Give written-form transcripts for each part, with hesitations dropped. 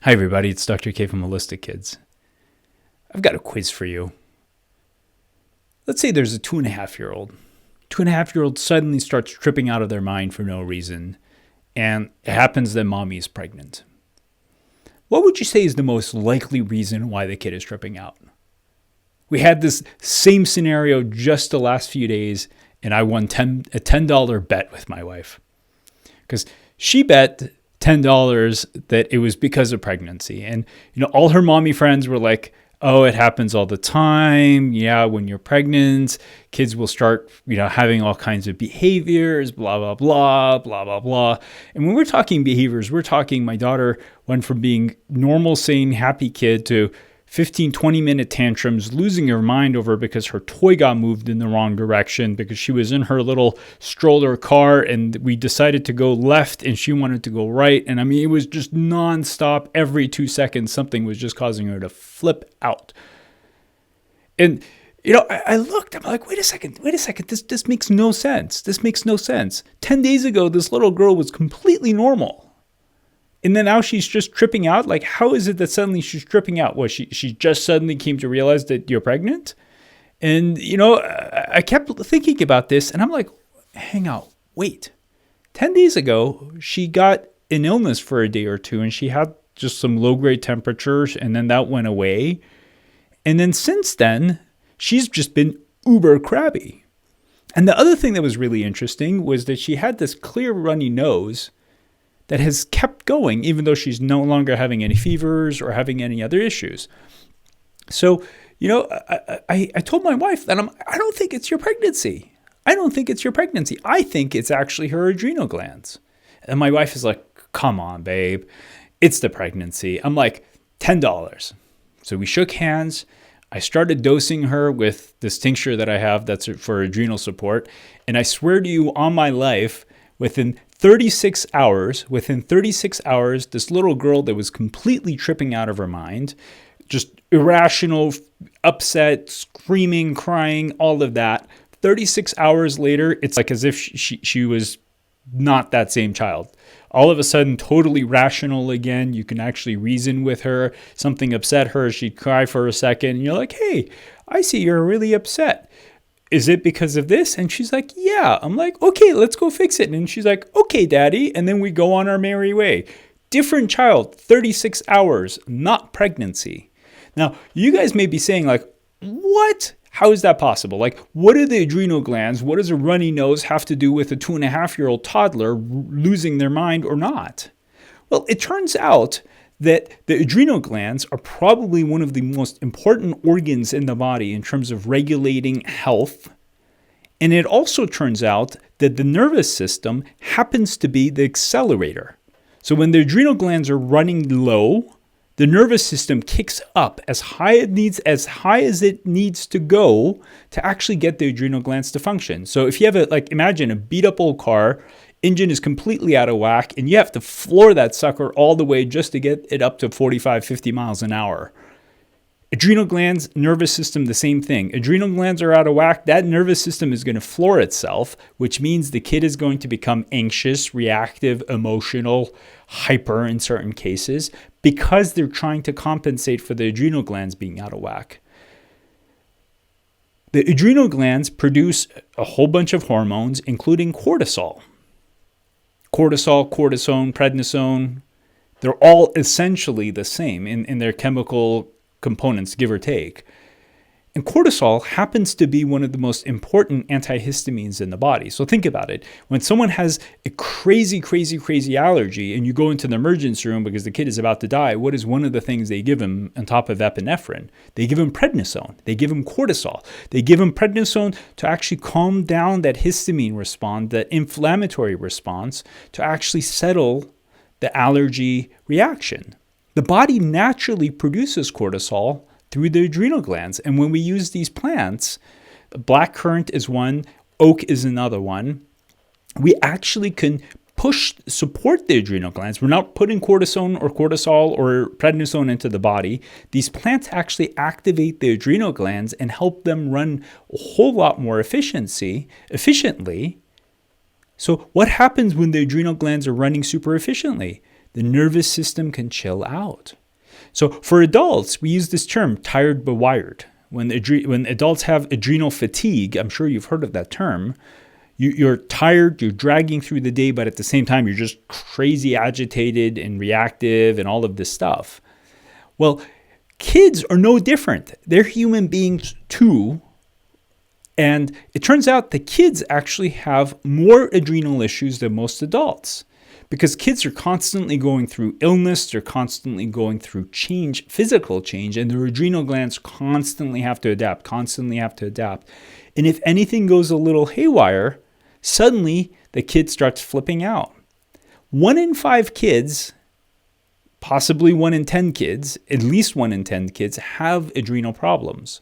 Hi everybody, it's Dr. K from Holistic Kids. I've got a quiz for you. Let's say there's a 2.5-year-old. 2.5-year-old suddenly starts tripping out of their mind for no reason, and it happens that mommy is pregnant. What would you say is the most likely reason why the kid is tripping out? We had this same scenario just the last few days, and I won a $10 bet with my wife. Because she bet $10 that it was because of pregnancy. And, all her mommy friends were like, oh, it happens all the time. Yeah, when you're pregnant, kids will start, having all kinds of behaviors, blah, blah, blah, blah, blah, blah. And when we're talking behaviors, we're talking my daughter went from being normal, sane, happy kid to 15, 20-minute tantrums, losing her mind over because her toy got moved in the wrong direction because she was in her little stroller car and we decided to go left and she wanted to go right. And it was just nonstop. Every 2 seconds, something was just causing her to flip out. And, I looked, I'm like, wait a second. This makes no sense. This makes no sense. 10 days ago, this little girl was completely normal. And then now she's just tripping out? Like, how is it that suddenly she's tripping out? Well, she just suddenly came to realize that you're pregnant? And, I kept thinking about this, and I'm like, hang out, wait. 10 days ago, she got an illness for a day or two, and she had just some low-grade temperatures, and then that went away. And then since then, she's just been uber crabby. And the other thing that was really interesting was that she had this clear runny nose that has kept going, even though she's no longer having any fevers or having any other issues. So, I told my wife that I don't think it's your pregnancy. I don't think it's your pregnancy. I think it's actually her adrenal glands. And my wife is like, come on, babe. It's the pregnancy. I'm like, $10. So we shook hands. I started dosing her with this tincture that I have that's for adrenal support. And I swear to you on my life, within 36 hours, this little girl that was completely tripping out of her mind, just irrational, upset, screaming, crying, all of that. 36 hours later, it's like as if she was not that same child. All of a sudden, totally rational again. You can actually reason with her. Something upset her. She'd cry for a second. And you're like, hey, I see you're really upset. Is it because of this? And she's like, yeah. I'm like, okay, let's go fix it. And she's like, okay, daddy. And then we go on our merry way. Different child, 36 hours, not pregnancy. Now, you guys may be saying like, what? How is that possible? Like, what are the adrenal glands? What does a runny nose have to do with a 2.5-year-old toddler losing their mind or not? Well, it turns out that the adrenal glands are probably one of the most important organs in the body in terms of regulating health. And it also turns out that the nervous system happens to be the accelerator. So when the adrenal glands are running low, the nervous system kicks up as high as it needs to go to actually get the adrenal glands to function. So if you have imagine a beat up old car, engine is completely out of whack, and you have to floor that sucker all the way just to get it up to 45, 50 miles an hour. Adrenal glands, nervous system, the same thing. Adrenal glands are out of whack. That nervous system is going to floor itself, which means the kid is going to become anxious, reactive, emotional, hyper in certain cases, because they're trying to compensate for the adrenal glands being out of whack. The adrenal glands produce a whole bunch of hormones, including cortisol. Cortisol, cortisone, prednisone, they're all essentially the same in their chemical components, give or take. And cortisol happens to be one of the most important antihistamines in the body. So think about it. When someone has a crazy, crazy, crazy allergy and you go into the emergency room because the kid is about to die, what is one of the things they give him on top of epinephrine? They give him prednisone. They give him cortisol. They give him prednisone to actually calm down that histamine response, that inflammatory response, to actually settle the allergy reaction. The body naturally produces cortisol through the adrenal glands. And when we use these plants, blackcurrant is one, oak is another one, we actually can support the adrenal glands. We're not putting cortisone or cortisol or prednisone into the body. These plants actually activate the adrenal glands and help them run a whole lot more efficiently. So what happens when the adrenal glands are running super efficiently? the nervous system can chill out. So for adults, we use this term, tired but wired. When adults have adrenal fatigue, I'm sure you've heard of that term, you're tired, you're dragging through the day, but at the same time, you're just crazy agitated and reactive and all of this stuff. Well, kids are no different. They're human beings too. And it turns out the kids actually have more adrenal issues than most adults because kids are constantly going through illness, they're constantly going through change, physical change, and their adrenal glands constantly have to adapt. And if anything goes a little haywire, suddenly the kid starts flipping out. 1 in 5 kids, possibly 1 in 10 kids, at least 1 in 10 kids have adrenal problems.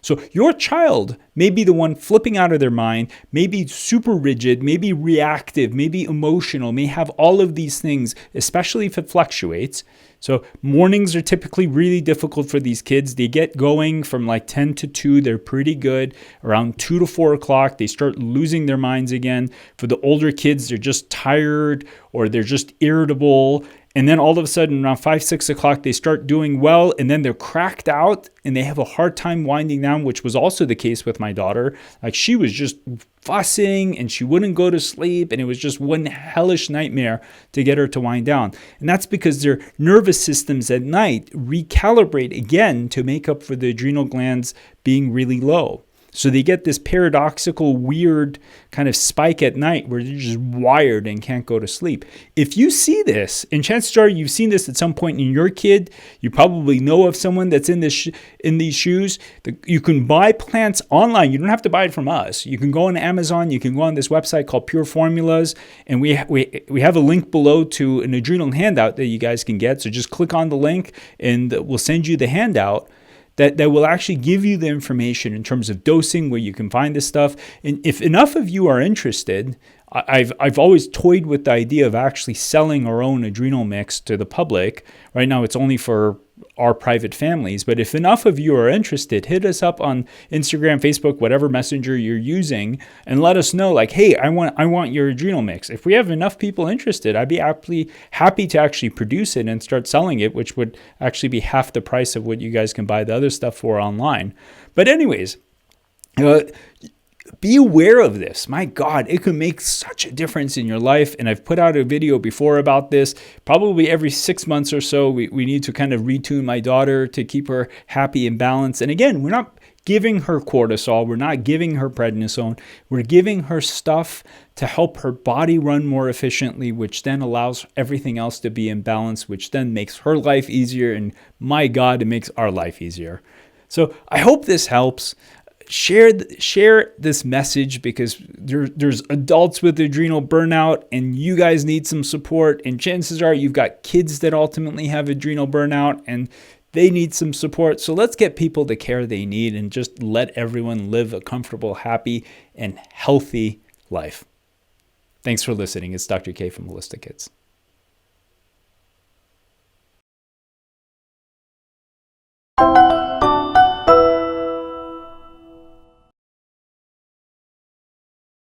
So your child may be the one flipping out of their mind, may be super rigid, may be reactive, may be emotional, may have all of these things, especially if it fluctuates. So mornings are typically really difficult for these kids. They get going from like 10 to 2. They're pretty good. Around 2 to 4 o'clock, they start losing their minds again. For the older kids, they're just tired or they're just irritable. And then all of a sudden, around 5, 6 o'clock, they start doing well, and then they're cracked out, and they have a hard time winding down, which was also the case with my daughter. Like, she was just fussing, and she wouldn't go to sleep, and it was just one hellish nightmare to get her to wind down. And that's because their nervous systems at night recalibrate again to make up for the adrenal glands being really low. So they get this paradoxical, weird kind of spike at night where they're just wired and can't go to sleep. If you see this, and chances are you've seen this at some point in your kid, you probably know of someone that's in these shoes. You can buy plants online. You don't have to buy it from us. You can go on Amazon. You can go on this website called Pure Formulas, and we have a link below to an adrenal handout that you guys can get. So just click on the link, and we'll send you the handout. That will actually give you the information in terms of dosing, where you can find this stuff. And if enough of you are interested, I've always toyed with the idea of actually selling our own adrenal mix to the public. Right now, it's only for our private families. But if enough of you are interested, hit us up on Instagram, Facebook, whatever messenger you're using, and let us know, like, hey, I want your adrenal mix. If we have enough people interested, I'd be happy to actually produce it and start selling it, which would actually be half the price of what you guys can buy the other stuff for online. But anyways, be aware of this. My God, it can make such a difference in your life. And I've put out a video before about this. Probably every 6 months or so, we need to kind of retune my daughter to keep her happy and balanced. And again, we're not giving her cortisol. We're not giving her prednisone. We're giving her stuff to help her body run more efficiently, which then allows everything else to be in balance, which then makes her life easier. And my God, it makes our life easier. So I hope this helps. Share this message, because there's adults with adrenal burnout, and you guys need some support. And chances are you've got kids that ultimately have adrenal burnout, and they need some support. So let's get people the care they need and just let everyone live a comfortable, happy, and healthy life. Thanks for listening. It's Dr. K from Holistic Kids.